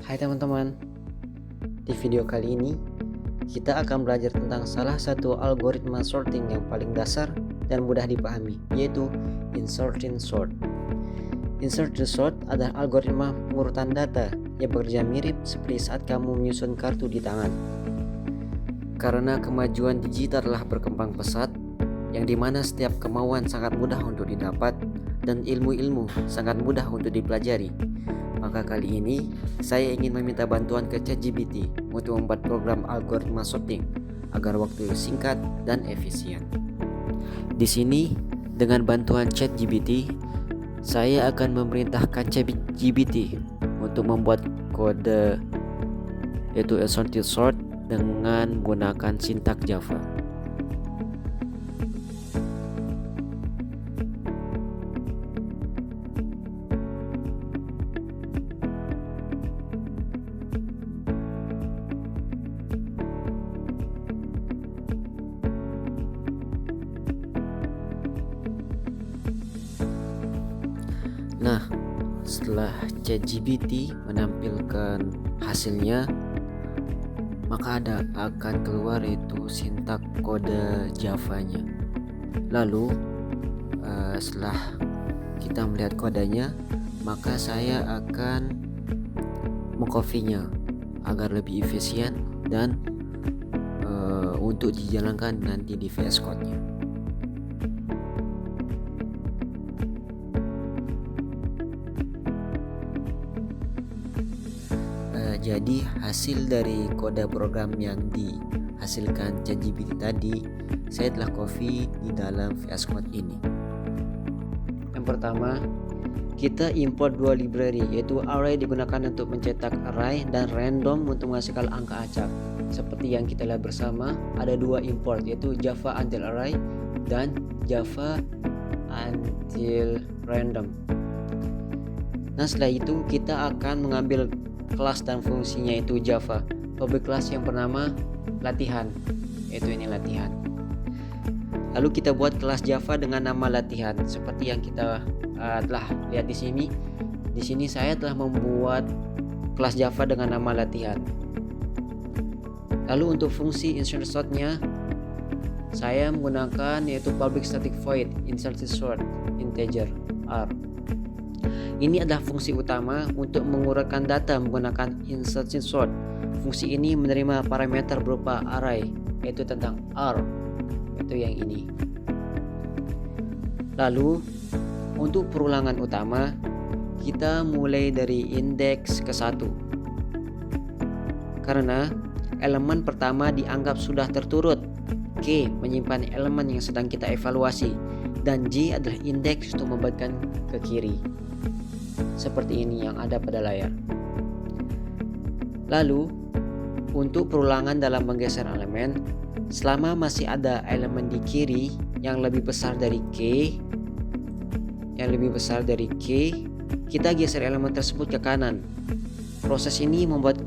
Hai teman-teman, di video kali ini kita akan belajar tentang salah satu algoritma sorting yang paling dasar dan mudah dipahami, yaitu insertion sort. Insertion sort adalah algoritma pengurutan data yang bekerja mirip seperti saat kamu menyusun kartu di tangan. Karena kemajuan digital telah berkembang pesat, yang dimana setiap kemauan sangat mudah untuk didapat dan ilmu-ilmu sangat mudah untuk dipelajari, maka kali ini saya ingin meminta bantuan ke ChatGPT untuk membuat program algoritma sorting agar waktu singkat dan efisien. Di sini dengan bantuan ChatGPT, saya akan memerintahkan ChatGPT untuk membuat kode yaitu insertion sort dengan menggunakan sintak Java. Nah, setelah ChatGPT menampilkan hasilnya, maka akan keluar itu sintak kode Java-nya. Lalu setelah kita melihat kodenya, maka saya akan mengcopy-nya agar lebih efisien dan untuk dijalankan nanti di VS Code-nya. Jadi hasil dari kode program yang dihasilkan ChatGPT tadi saya telah copy di dalam VS Code ini. Yang pertama, kita import dua library, yaitu array digunakan untuk mencetak array dan random untuk menghasilkan angka acak. Seperti yang kita lihat bersama, ada dua import, yaitu Java until array dan Java until random. Nah, setelah itu kita akan mengambil kelas dan fungsinya itu Java. Public class yang bernama latihan, yaitu ini latihan. Lalu kita buat kelas Java dengan nama latihan seperti yang kita telah lihat di sini. Di sini saya telah membuat kelas Java dengan nama latihan. Lalu untuk fungsi insertion sort-nya saya menggunakan yaitu public static void insertion sort integer r. Ini adalah fungsi utama untuk mengurutkan data menggunakan insertion sort. Fungsi ini menerima parameter berupa array, yaitu tentang r, yaitu yang ini. Lalu untuk perulangan utama, kita mulai dari indeks ke 1. Karena elemen pertama dianggap sudah terturut, K menyimpan elemen yang sedang kita evaluasi, dan J adalah indeks untuk membagikan ke kiri. Seperti ini yang ada pada layar. Lalu untuk perulangan dalam menggeser elemen, selama masih ada elemen di kiri yang lebih besar dari K, kita geser elemen tersebut ke kanan. Proses ini membuat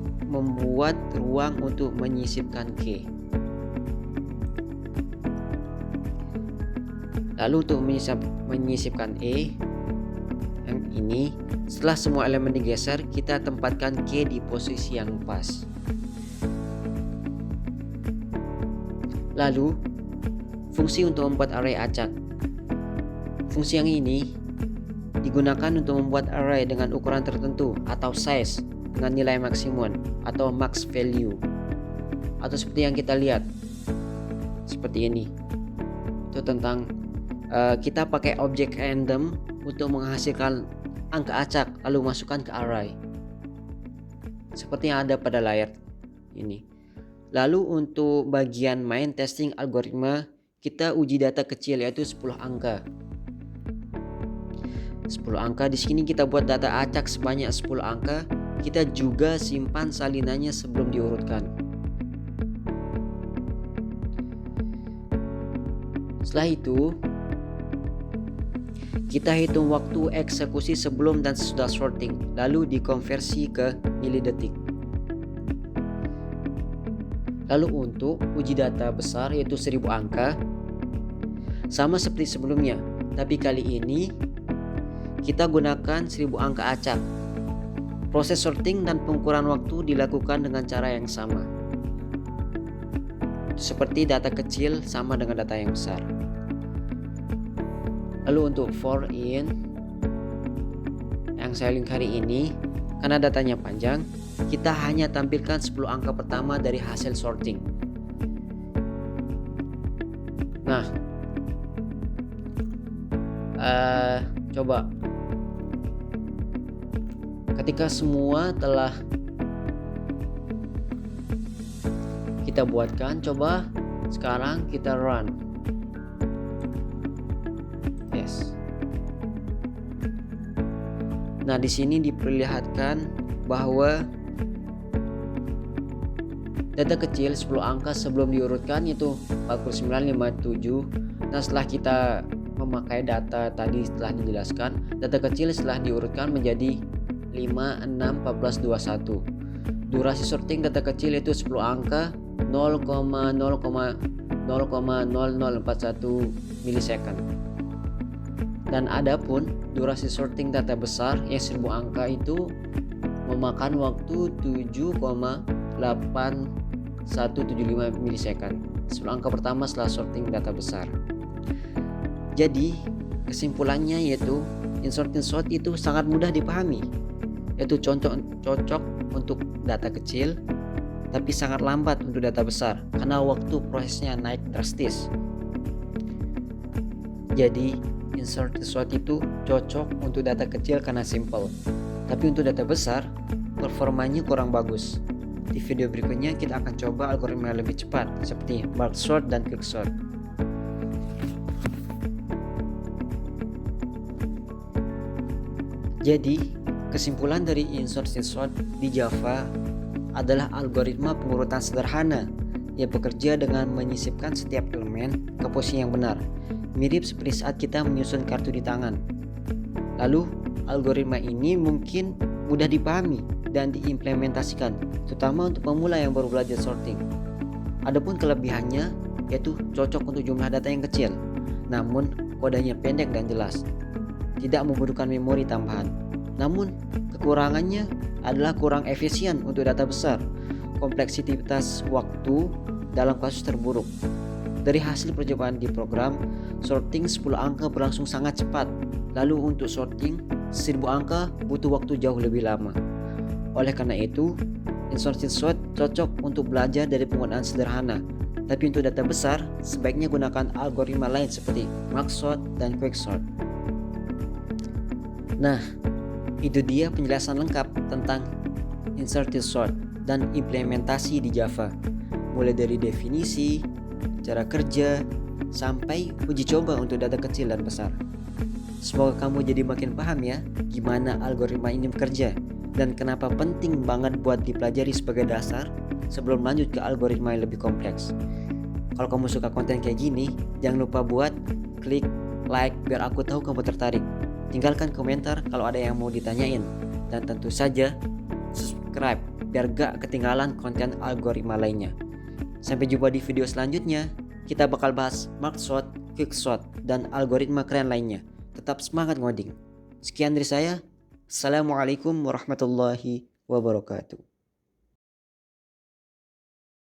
ruang untuk menyisipkan K. Lalu untuk menyisipkan E yang ini, setelah semua elemen digeser, kita tempatkan K di posisi yang pas. Lalu fungsi untuk membuat array acak. Fungsi yang ini digunakan untuk membuat array dengan ukuran tertentu atau size dengan nilai maksimum atau max value, atau seperti yang kita lihat seperti ini. Itu tentang kita pakai objek random untuk menghasilkan angka acak lalu masukkan ke array seperti yang ada pada layar ini. Lalu untuk bagian main testing algoritma, kita uji data kecil yaitu 10 angka. 10 angka di sini kita buat data acak sebanyak 10 angka. Kita juga simpan salinannya sebelum diurutkan. Setelah itu kita hitung waktu eksekusi sebelum dan sesudah sorting, lalu dikonversi ke milidetik. Lalu untuk uji data besar yaitu 1000 angka, sama seperti sebelumnya, tapi kali ini kita gunakan 1000 angka acak. Proses sorting dan pengukuran waktu dilakukan dengan cara yang sama. Seperti data kecil sama dengan data yang besar. Lalu untuk for in yang saya link hari ini, karena datanya panjang, kita hanya tampilkan 10 angka pertama dari hasil sorting. Nah, coba ketika semua telah kita buatkan, coba sekarang kita run. Yes. Nah, di sini diperlihatkan bahwa data kecil 10 angka sebelum diurutkan itu 4957. Nah, setelah kita memakai data tadi setelah dijelaskan, data kecil setelah diurutkan menjadi 5, 6, 14, 21. Durasi sorting data kecil itu 10 angka 0,000041 milisecond. Dan adapun durasi sorting data besar yang 1000 angka itu memakan waktu 7,8175 milisecond. 10 angka pertama setelah sorting data besar. Jadi kesimpulannya yaitu in-sorting sort itu sangat mudah dipahami, yaitu cocok untuk data kecil tapi sangat lambat untuk data besar karena waktu prosesnya naik drastis. Jadi in-sorting sort itu cocok untuk data kecil karena simple, tapi untuk data besar performanya kurang bagus. Di video berikutnya kita akan coba algoritma yang lebih cepat seperti bulk sort dan quick sort. Jadi kesimpulan dari in-sorting sort di Java adalah algoritma pengurutan sederhana yang bekerja dengan menyisipkan setiap elemen ke posisi yang benar, mirip seperti saat kita menyusun kartu di tangan. Lalu algoritma ini mungkin mudah dipahami dan diimplementasikan, terutama untuk pemula yang baru belajar sorting. Adapun kelebihannya yaitu cocok untuk jumlah data yang kecil, namun kodenya pendek dan jelas, tidak membutuhkan memori tambahan. Namun kekurangannya adalah kurang efisien untuk data besar, kompleksitas waktu dalam kasus terburuk. Dari hasil percobaan di program, sorting 10 angka berlangsung sangat cepat. Lalu untuk sorting 1000 angka butuh waktu jauh lebih lama. Oleh karena itu, in-sorting sort cocok untuk belajar dari penggunaan sederhana. Tapi untuk data besar, sebaiknya gunakan algoritma lain seperti bulk sort dan quick sort. Nah, itu dia penjelasan lengkap tentang in-sorting sort dan implementasi di Java. Mulai dari definisi, cara kerja, sampai uji coba untuk data kecil dan besar. Semoga kamu jadi makin paham ya gimana algoritma ini bekerja dan kenapa penting banget buat dipelajari sebagai dasar sebelum lanjut ke algoritma yang lebih kompleks. Kalau kamu suka konten kayak gini, jangan lupa buat klik like biar aku tahu kamu tertarik. Tinggalkan komentar kalau ada yang mau ditanyain, dan tentu saja subscribe biar gak ketinggalan konten algoritma lainnya. Sampai jumpa di video selanjutnya. Kita bakal bahas bulk sort, quick sort, dan algoritma keren lainnya. Tetap semangat ngoding. Sekian dari saya. Assalamualaikum warahmatullahi wabarakatuh.